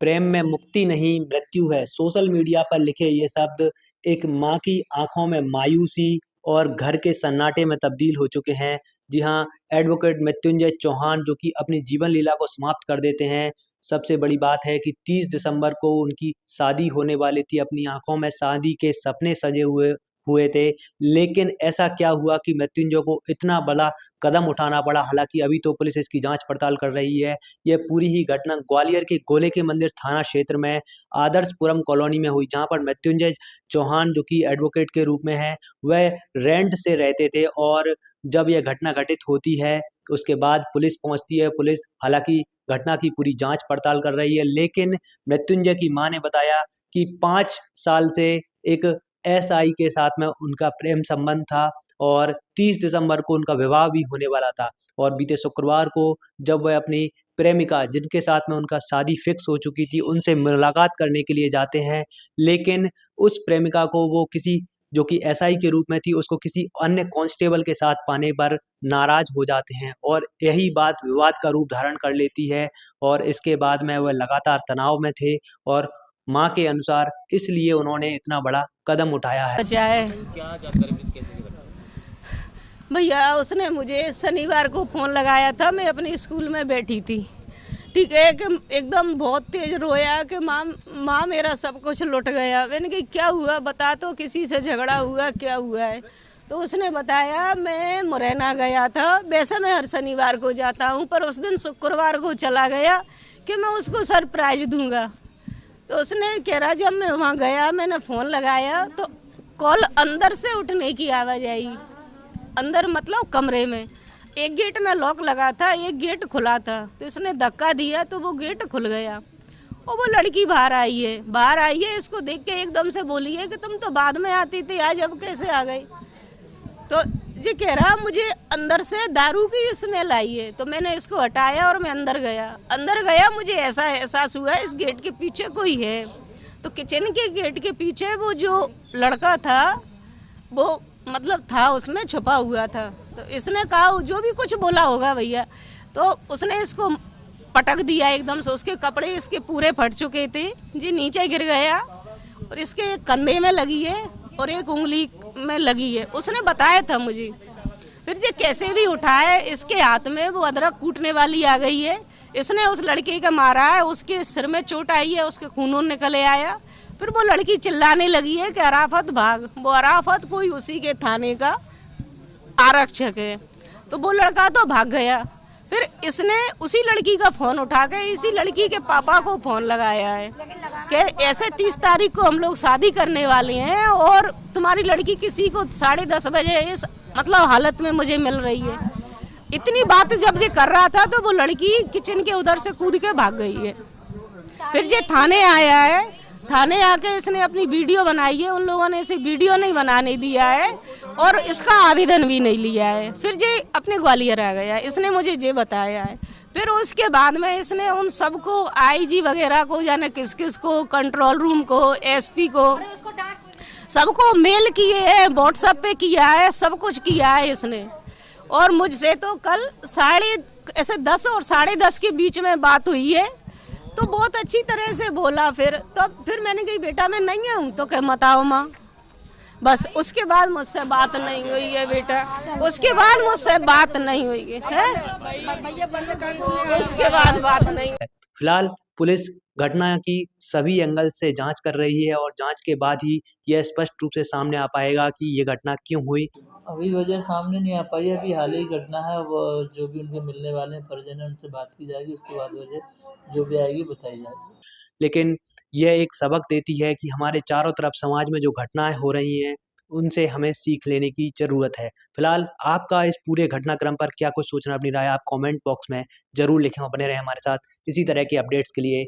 प्रेम में मुक्ति नहीं मृत्यु है। सोशल मीडिया पर लिखे ये शब्द एक माँ की आंखों में मायूसी और घर के सन्नाटे में तब्दील हो चुके हैं। जी हाँ, एडवोकेट मृत्युंजय चौहान जो कि अपनी जीवन लीला को समाप्त कर देते हैं। सबसे बड़ी बात है कि 30 दिसंबर को उनकी शादी होने वाली थी। अपनी आंखों में शादी के सपने सजे हुए हुए थे, लेकिन ऐसा क्या हुआ कि मृत्युंजय को इतना बड़ा कदम उठाना पड़ा। हालांकि अभी तो पुलिस इसकी जांच पड़ताल कर रही है। यह पूरी ही घटना ग्वालियर के गोले के मंदिर थाना क्षेत्र में आदर्शपुरम कॉलोनी में हुई, जहां पर मृत्युंजय चौहान जो कि एडवोकेट के रूप में है, वह रेंट से रहते थे। और जब यह घटना घटित होती है उसके बाद पुलिस पहुंचती है। पुलिस हालांकि घटना की पूरी जांच पड़ताल कर रही है, लेकिन मृत्युंजय की मां ने बताया कि 5 साल से एक एसआई के साथ में उनका प्रेम संबंध था और 30 दिसंबर को उनका विवाह भी होने वाला था। और बीते शुक्रवार को जब वह अपनी प्रेमिका जिनके साथ में उनका शादी फिक्स हो चुकी थी उनसे मुलाकात करने के लिए जाते हैं, लेकिन उस प्रेमिका को वो किसी जो कि एसआई के रूप में थी उसको किसी अन्य कांस्टेबल के साथ पाने पर नाराज हो जाते हैं और यही बात विवाद का रूप धारण कर लेती है। और इसके बाद में वह लगातार तनाव में थे और मां के अनुसार इसलिए उन्होंने इतना बड़ा कदम उठाया है। क्या जानकारी मिली, कैसे की घटना? भैया उसने मुझे शनिवार को फ़ोन लगाया था, मैं अपने स्कूल में बैठी थी, ठीक है, कि एकदम बहुत तेज रोया कि माँ मेरा सब कुछ लुट गया। मैंने कहा क्या हुआ बता, तो किसी से झगड़ा हुआ क्या हुआ है? तो उसने बताया मैं मुरैना गया था, वैसे मैं हर शनिवार को जाता हूँ, पर उस दिन शुक्रवार को चला गया कि मैं उसको सरप्राइज दूंगा। तो उसने कह रहा जब मैं वहाँ गया मैंने फ़ोन लगाया तो कॉल अंदर से उठने की आवाज़ आई। अंदर मतलब कमरे में एक गेट में लॉक लगा था, एक गेट खुला था, तो उसने धक्का दिया तो वो गेट खुल गया और वो लड़की बाहर आई है। इसको देख के एकदम से बोली है कि तुम तो बाद में आती थी, आज अब कैसे आ गई? तो ये कह रहा मुझे अंदर से दारू की स्मेल आई है। तो मैंने इसको हटाया और मैं अंदर गया मुझे ऐसा एहसास हुआ इस गेट के पीछे कोई है। तो किचन के गेट के पीछे वो जो लड़का था वो मतलब था उसमें छुपा हुआ था। तो इसने कहा जो भी कुछ बोला होगा भैया, तो उसने इसको पटक दिया एकदम से। उसके कपड़े इसके पूरे फट चुके थे, जी नीचे गिर गया और इसके एक कंधे में लगी है और एक उंगली में लगी है, उसने बताया था मुझे। फिर ये कैसे भी उठाए, इसके हाथ में वो अदरक कूटने वाली आ गई है, इसने उस लड़के का मारा है, उसके सिर में चोट आई है, उसके खून निकले आया। फिर वो लड़की चिल्लाने लगी है कि अराफत भाग। वो अराफत कोई उसी के थाने का आरक्षक है। तो वो लड़का तो भाग गया। फिर इसने उसी लड़की का फ़ोन उठा के इसी लड़की के पापा को फ़ोन लगाया है कि ऐसे 30 तारीख को हम लोग शादी करने वाले हैं और तुम्हारी लड़की किसी को 10:30 बजे इस मतलब हालत में मुझे मिल रही है। इतनी बात जब ये कर रहा था तो वो लड़की किचन के उधर से कूद के भाग गई है। फिर ये थाने आया है, थाने आके इसने अपनी वीडियो बनाई है, उन लोगों ने इसे वीडियो नहीं बनाने दिया है और इसका आवेदन भी नहीं लिया है। फिर ये अपने ग्वालियर आ गया, इसने मुझे ये बताया है। फिर उसके बाद में इसने उन सबको आईजी वगैरह को जाने किस किस को, कंट्रोल रूम को, एसपी को, सबको मेल किए हैं, व्हाट्सएप पे किया है, सब कुछ किया है इसने। और मुझसे तो कल 10:30 और 10:30 के बीच में बात हुई है, तो बहुत अच्छी तरह से बोला। फिर मैंने कही बेटा मैं नहीं हूँ, तो कह मत आओ माँ। बस उसके बाद मुझसे बात नहीं हुई है बेटा, उसके बाद मुझसे बात नहीं हुई है, उसके बाद बात नहीं। फिलहाल पुलिस घटना की सभी एंगल से जांच कर रही है और जांच के बाद ही यह स्पष्ट रूप से सामने आ पाएगा कि ये घटना क्यों हुई। अभी वजह सामने नहीं आ पाई है, अभी हाल ही घटना है। वो जो भी उनके मिलने वाले हैं परिजन हैं उनसे बात की जाएगी, उसके बाद वजह जो भी आएगी बताई जाएगी। लेकिन यह एक सबक देती है कि हमारे चारों तरफ समाज में जो घटनाएं हो रही हैं उनसे हमें सीख लेने की ज़रूरत है। फिलहाल आपका इस पूरे घटनाक्रम पर क्या कुछ सोचना, अपनी राय आप कमेंट बॉक्स में ज़रूर लिखें और बने रहें हमारे साथ इसी तरह की अपडेट्स के लिए।